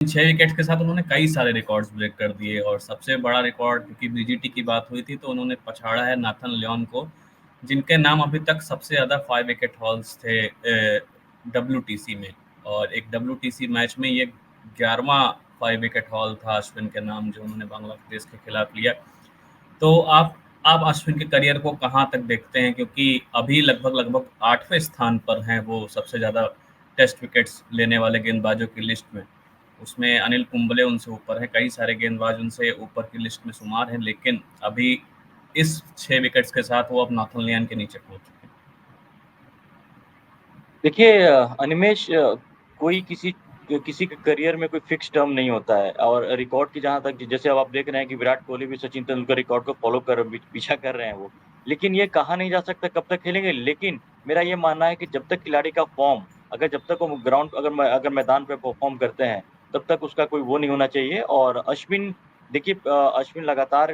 6 wicket के साथ उन्होंने कई सारे रिकॉर्ड्स ब्रेक कर दिए और सबसे बड़ा रिकॉर्ड क्योंकि बीजीटी की बात हुई थी तो उन्होंने पछाड़ा है नाथन लियोन को, जिनके नाम अभी तक सबसे ज़्यादा 5 विकेट हॉल्स थे डब्ल्यूटीसी में। और एक डब्ल्यूटीसी मैच में ये 11वां 5 विकेट हॉल था अश्विन के नाम जो उन्होंने बांग्लादेश के खिलाफ लिया। तो आप अश्विन के करियर को कहाँ तक देखते हैं? क्योंकि अभी लगभग 8वें स्थान पर हैं वो सबसे ज़्यादा टेस्ट विकेट्स लेने वाले गेंदबाजों की लिस्ट में। उसमें अनिल कुंबले उनसे ऊपर है, कई सारे गेंदबाज उनसे ऊपर की लिस्ट में शुमार हैं, लेकिन अभी इस 6 विकेट्स के साथ वो अब नाथन लियोन के नीचे पहुंच चुके हैं। देखिए अनिमेश, कोई किसी किसी के करियर में कोई फिक्स टर्म नहीं होता है। और रिकॉर्ड की जहाँ तक, जैसे अब आप देख रहे हैं कि विराट कोहली भी सचिन तेंदुलकर रिकॉर्ड को फॉलो कर पीछा कर रहे हैं वो। लेकिन ये कहा नहीं जा सकता कब तक खेलेंगे। लेकिन मेरा ये मानना है कि जब तक खिलाड़ी का फॉर्म, अगर जब तक वो ग्राउंड अगर मैदान पे परफॉर्म करते हैं, तब तक उसका कोई वो नहीं होना चाहिए। और अश्विन, देखिए अश्विन लगातार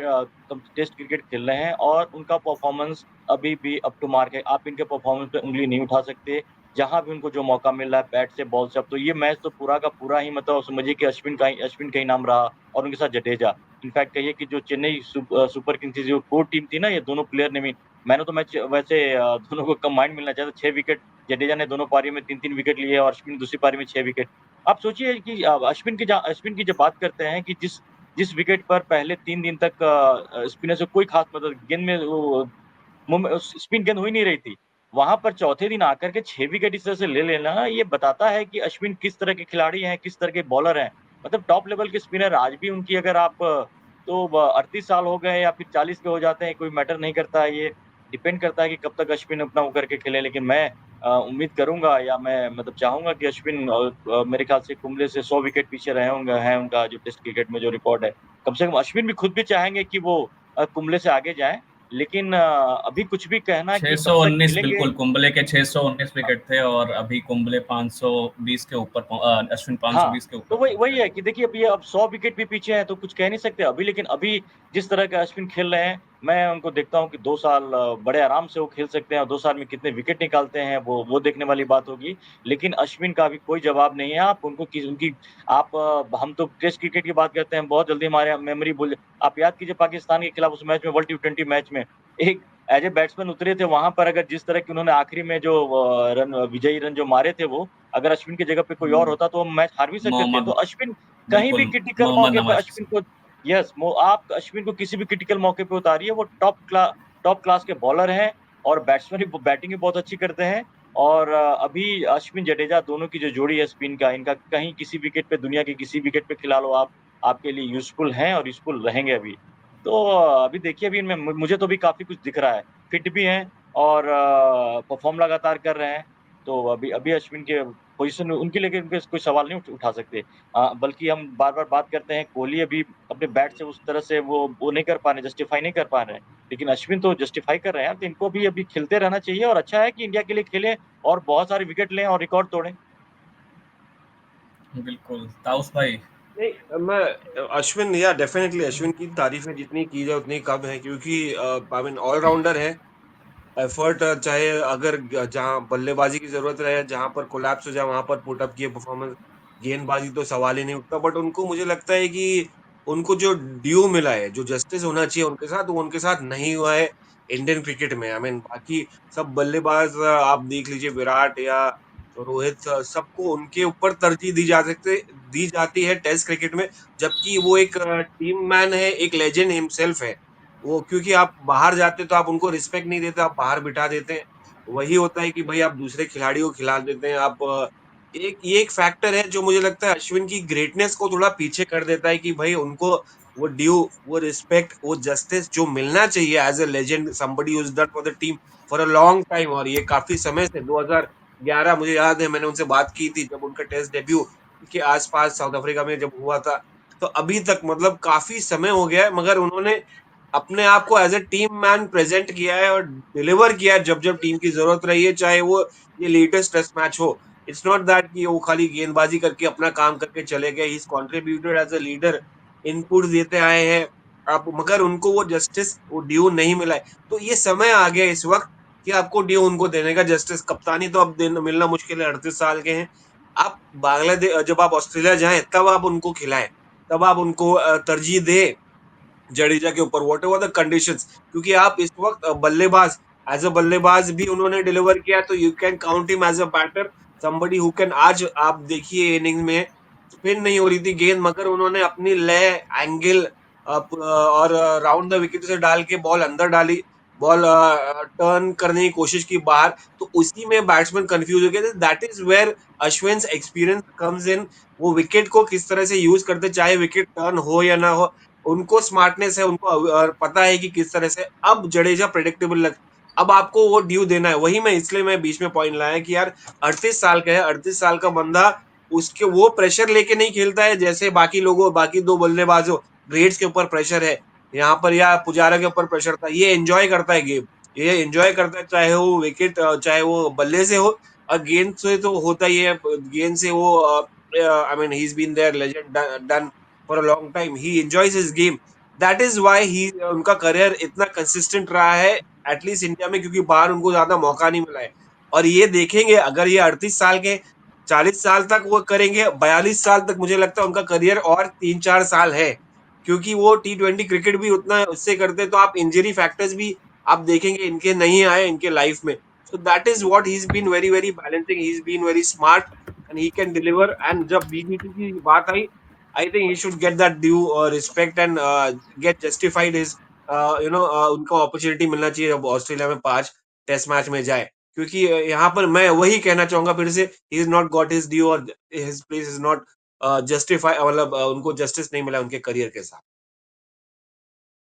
टेस्ट क्रिकेट खेल रहे हैं और उनका परफॉर्मेंस अभी भी अप टू मार्क है। आप इनके परफॉर्मेंस पे उंगली नहीं उठा सकते। जहाँ भी उनको जो मौका मिल रहा है बैट से बॉल से, अब तो ये मैच तो पूरा का पूरा ही मतलब समझिए कि अश्विन का ही नाम रहा। और उनके साथ जडेजा। इनफैक्ट कहिए कि जो चेन्नई सुपर किंग्स की जो कोर टीम थी ना, ये दोनों प्लेयर ने भी, मैंने तो मैच वैसे दोनों को कंबाइंड मिलना चाहिए था। 6 विकेट जडेजा ने दोनों पारी में 3-3 विकेट लिए और अश्विन दूसरी पारी में 6 विकेट। आप सोचिए कि अश्विन की जब बात करते हैं कि जिस जिस विकेट पर पहले 3 दिन तक स्पिनर से कोई खास मतलब गेंद में स्पिन गेंद हो ही नहीं रही थी। वहां पर चौथे दिन आकर के 6 विकेट इस तरह से ले लेना, ये बताता है कि अश्विन किस तरह के खिलाड़ी हैं, किस तरह के बॉलर हैं। मतलब टॉप लेवल के स्पिनर आज भी उनकी, अगर आप तो 38 साल हो गए या फिर 40 के हो जाते हैं, कोई मैटर नहीं करता है। ये डिपेंड करता है कि कब तक अश्विन अपना वो करके खेले। लेकिन मैं उम्मीद करूंगा या मैं मतलब चाहूंगा कि अश्विन मेरे ख्याल से कुंबले से 100 विकेट पीछे रहे होंगे, है उनका जो टेस्ट क्रिकेट में जो रिकॉर्ड है। कम से कम अश्विन भी खुद भी चाहेंगे कि वो कुंबले से आगे जाएं। लेकिन अभी कुछ भी कहना कि कब तक 619 खेलेंगे। बिल्कुल, कुंबले के 619 विकेट थे और अभी कुंबले 520 के ऊपर अश्विन हाँ, 520 के ऊपर तो वही पहुंच वही गए है हैं। कि देखिए अब ये अब 100 विकेट भी पीछे हैं तो कुछ कह नहीं सकते अभी। लेकिन अभी जिस तरह का अश्विन खेल रहे हैं, मैं उनको देखता हूँ कि 2 साल बड़े आराम से वो खेल सकते हैं। और 2 साल में कितने विकेट निकालते हैं वो देखने वाली बात होगी। लेकिन अश्विन का भी कोई जवाब नहीं है। आप उनको किस उनकी आप हम तो टेस्ट क्रिकेट की बात करते हैं, बहुत जल्दी हमारे मेमोरी भूल। आप याद कीजिए पाकिस्तान के खिलाफ उस मैच में, वर्ल्ड T20 मैच में, एक एज ए बैट्समैन उतरे थे वहां पर। अगर जिस तरह की उन्होंने आखिरी में जो रन, विजयी रन जो मारे थे, वो अगर अश्विन की जगह पे कोई और होता तो हम मैच हार भी सकते थे। तो मोहम्मद, अश्विन कहीं भी बिल्कुल क्रिटिकल मोहम्मद मौके पे नवाज। अश्विन को, यस, आप अश्विन को किसी भी क्रिटिकल मौके पे उतारिए, वो टॉप क्लास के बॉलर हैं। और बैट्समैन भी, बैटिंग भी बहुत अच्छी करते हैं। और अभी अश्विन जडेजा दोनों की जो जोड़ी है स्पिन का, इनका कहीं किसी विकेट पे, दुनिया के किसी विकेट पे खिला लो आप, आपके लिए यूजफुल हैं और यूजफुल रहेंगे अभी। तो अभी देखिए, अभी इनमें मुझे तो भी काफी कुछ दिख रहा है। फिट भी हैं और परफॉर्म लगातार कर रहे हैं। तो अभी अभी अश्विन के पोजीशन उनके लिए उनके कोई सवाल नहीं उठा सकते। बल्कि हम बार-बार बात करते हैं, कोहली अभी अपने बैट से उस तरह से वो नहीं कर पा रहे, जस्टिफाई नहीं कर पा रहे हैं। लेकिन अश्विन तो जस्टिफाई कर रहे हैं यार, तो इनको भी अभी खेलते रहना चाहिए। और अच्छा है कि इंडिया के लिए खेलें और बहुत सारे विकेट लें और रिकॉर्ड तोड़ें। बिल्कुल ताउस भाई। नहीं, मैं अश्विन, या डेफिनेटली अश्विन की तारीफें जितनी की जाए उतनी कम है, क्योंकि आई मीन ऑलराउंडर है। एफर्ट चाहे अगर जहां बल्लेबाजी की जरूरत रहे, जहां पर कोलैप्स हो जाए वहां पर पुटअप किए परफॉर्मेंस, गेंदबाजी तो सवाल ही नहीं उठता। बट उनको, मुझे लगता है कि उनको जो ड्यू मिला है, जो जस्टिस होना चाहिए उनके साथ, वो उनके साथ नहीं हुआ है इंडियन क्रिकेट में। आई मीन बाकी सब बल्लेबाज आप देख लीजिए, विराट या रोहित, सबको उनके ऊपर तरजीह दी जाती है टेस्ट क्रिकेट में। जबकि वो एक टीम मैन है, एक लेजेंड हिमसेल्फ है वो। क्योंकि आप बाहर जाते तो आप उनको रिस्पेक्ट नहीं देते, आप बाहर बिठा देते हैं। वही होता है कि भाई आप दूसरे खिलाड़ी को खिला देते हैं। आप एक ये एक फैक्टर है जो मुझे लगता है अश्विन की ग्रेटनेस को थोड़ा पीछे कर देता है, कि भाई उनको वो ड्यू, वो रिस्पेक्ट, वो जस्टिस जो मिलना चाहिए as a legend, somebody who is done for the team for a long time. और ये काफी समय से 2011, मुझे याद है मैंने उनसे बात की थी जब उनका टेस्ट डेब्यू के आसपास साउथ अफ्रीका में जब हुआ था। तो अभी तक मतलब काफी समय हो गया है, मगर उन्होंने अपने आप को as a team man present किया है और डिलीवर किया है जब जब टीम की जरूरत रही है, चाहे वो ये लेटेस्ट टेस्ट मैच हो। इट्स नॉट दैट कि वो खाली गेंदबाजी करके अपना काम करके चले गए। He is contributed as a leader, input देते आए हैं आप, मगर उनको वो जस्टिस, वो ड्यू नहीं मिला है। तो ये समय आ गया इस वक्त कि आपको ड्यू उनको देने का। जस्टिस, कप्तानी तो अब मिलना मुश्किल है, 38 साल के हैं। आप बांग्लादेश जब आप ऑस्ट्रेलिया जाएँ तब आप उनको खिलाएँ, तब आप उनको तरजीह दें जडेजा के ऊपर व्हाटएवर द कंडीशंस, क्योंकि आप इस वक्त बल्लेबाज एज अ बल्लेबाज भी उन्होंने डिलीवर किया, तो you can count him as a batter, somebody who can. आज आप देखिए इनिंग्स में स्पिन नहीं हो रही थी गेंद, मगर उन्होंने अपनी लय, एंगल और राउंड द विकेट से डाल के बॉल अंदर डाली, बॉल टर्न करने की कोशिश की बाहर, तो उसी में बैट्समैन कंफ्यूज हो गए। That is where Ashwin experience comes in. वो विकेट को किस तरह से यूज करते, चाहे विकेट टर्न हो या ना हो, उनको स्मार्टनेस है, उनको पता है कि किस तरह से। अब जडेजा प्रेडिक्टेबल लग, अब आपको वो ड्यू देना है। वही मैं इसलिए मैं बीच में पॉइंट लाया कि यार 38 साल का है, 38 साल का बंदा, उसके वो प्रेशर लेके नहीं खेलता है जैसे बाकी लोगों, बाकी दो बल्लेबाजों, ग्रेड्स के ऊपर प्रेशर है यहाँ पर, या पुजारा के ऊपर प्रेशर था। ये एंजॉय करता है गेम, ये एंजॉय करता है, चाहे वो विकेट, चाहे वो बल्ले से हो, और गेंद से तो होता ही है, गेंद से वो I mean he is been there legend done for a long time, he enjoys his game. That is why he, उनका करियर इतना कंसिस्टेंट रहा है एटलीस्ट इंडिया में, क्योंकि बाहर उनको ज्यादा मौका नहीं मिला है। और ये देखेंगे अगर ये 38 साल के 40 साल तक वो करेंगे, 42 साल तक मुझे लगता है उनका करियर और 3-4 साल है, क्योंकि वो T20 क्रिकेट भी उतना उससे करते, तो आप इंजरी फैक्टर्स भी आप देखेंगे इनके नहीं आए इनके लाइफ में। So that is what he is been very very balancing, he is been very smart and he can deliver. And जब बीजीटी की बात आई, I think he should get that due respect and get justified his उनको opportunity मिलना चाहिए जब Australia में 5 test match में जाए, क्योंकि यहाँ पर मैं वही कहना चाहूंगा फिर से, he is not got his due, और his place is not justify, मतलब उनको जस्टिस नहीं मिला उनके करियर के साथ।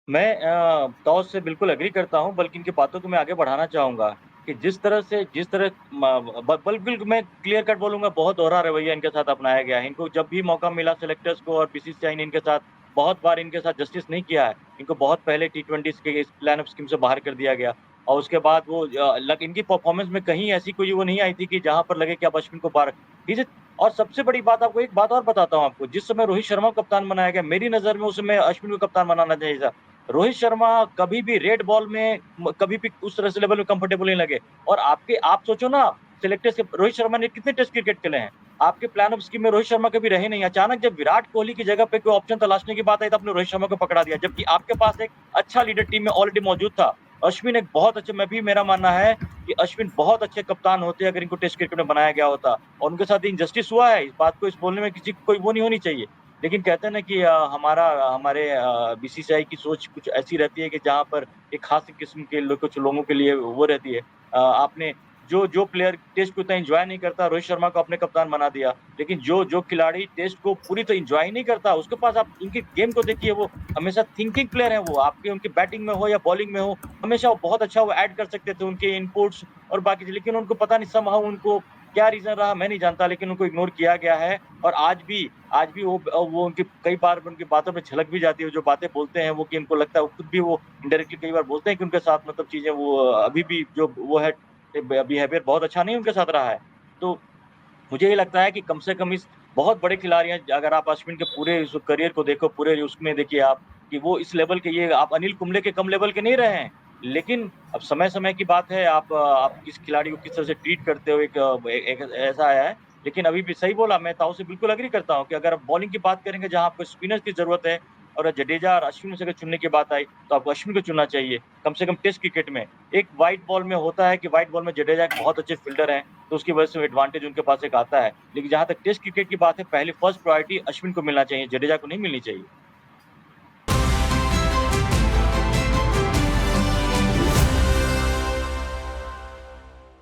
मैं तौर से बिल्कुल एग्री करता हूँ, बल्कि इनकी बातों को मैं आगे बढ़ाना चाहूँगा कि जिस तरह बिल्कुल मैं क्लियर कट बोलूँगा, बहुत दोहरा रवैया इनके साथ अपनाया गया है। इनको जब भी मौका मिला सेलेक्टर्स को और बीसीसीआई ने इनके साथ बहुत बार इनके साथ जस्टिस नहीं किया है। इनको बहुत पहले टी20 के इस प्लान ऑफ स्कीम से बाहर कर दिया गया, और उसके बाद वो इनकी परफॉर्मेंस में कहीं ऐसी कोई वो नहीं आई थी कि जहाँ पर लगे कि अब अश्विन को बाहर ठीक और सबसे बड़ी बात, आपको एक बात और बताता हूँ आपको, जिस समय रोहित शर्मा को कप्तान बनाया गया, मेरी नज़र में उस समय अश्विन को कप्तान बनाना चाहिए था। रोहित शर्मा कभी भी रेड बॉल में कभी भी उस तरह से लेवल में कंफर्टेबल नहीं लगे। और आप सोचो ना, सिलेक्टर्स के रोहित शर्मा ने कितने टेस्ट क्रिकेट खेले हैं, आपके प्लान ऑफ स्कीम में रोहित शर्मा कभी रहे नहीं। अचानक जब विराट कोहली की जगह पे कोई ऑप्शन तलाशने की बात आई तो आपने रोहित शर्मा को पकड़ा दिया, जबकि आपके पास एक अच्छा लीडर टीम में ऑलरेडी मौजूद था। अश्विन एक बहुत अच्छे, मेरा मानना है कि अश्विन बहुत अच्छे कप्तान होते अगर इनको टेस्ट क्रिकेट में बनाया गया होता, और उनके साथ इनजस्टिस हुआ है, इस बात को इस बोलने में किसी को कोई वो नहीं होनी चाहिए। लेकिन कहते हैं ना कि हमारे बीसीसीआई की सोच कुछ ऐसी रहती है कि जहाँ पर एक खास किस्म के कुछ लोगों के लिए वो रहती है। आपने जो प्लेयर टेस्ट को उतना एंजॉय नहीं करता, रोहित शर्मा को अपने कप्तान बना दिया। लेकिन जो खिलाड़ी टेस्ट को पूरी तरह एंजॉय नहीं करता, उसके पास आप इनके गेम को देखिए, वो हमेशा थिंकिंग प्लेयर है। वो आपके उनके बैटिंग में हो या बॉलिंग में हो, हमेशा वो बहुत अच्छा वो ऐड कर सकते थे उनके इनपुट्स और बाकी चीज़। लेकिन उनको पता नहीं समहाउ उनको क्या रीज़न रहा मैं नहीं जानता, लेकिन उनको इग्नोर किया गया है। और आज भी वो उनकी कई बार उनकी बातों में झलक भी जाती है, जो बातें बोलते हैं वो, कि उनको लगता है वो खुद भी वो इनडायरेक्टली कई बार बोलते हैं कि उनके साथ मतलब चीज़ें वो अभी भी जो वो है बिहेवियर बहुत अच्छा नहीं उनके साथ रहा है। तो मुझे ये लगता है कि कम से कम इस बहुत बड़े खिलाड़ी हैं, अगर आप अश्विन के पूरे इस करियर को देखो, पूरे उसमें देखिए आप कि वो इस लेवल के, ये आप अनिल कुंबले के कम लेवल के नहीं रहे हैं। लेकिन अब समय-समय की बात है, आप किस खिलाड़ी को किस तरह से ट्रीट करते हो, एक ऐसा आया है। लेकिन अभी भी सही बोला, मैं ताऊ से बिल्कुल एग्री करता हूँ कि अगर आप बॉलिंग की बात करेंगे जहाँ आपको स्पिनर्स की ज़रूरत है, और जडेजा और अश्विन में से अगर चुनने की बात आई, तो आपको अश्विन को चुनना चाहिए। कम से कम टेस्ट क्रिकेट में एक व्हाइट बॉल में होता है कि व्हाइट बॉल में जडेजा एक बहुत अच्छे फील्डर हैं, तो उसकी वजह से एडवांटेज उनके पास एक आता है। लेकिन जहाँ तक टेस्ट क्रिकेट की बात है, पहले फर्स्ट प्रायोरिटी अश्विन को मिलना चाहिए, जडेजा को नहीं मिलनी चाहिए।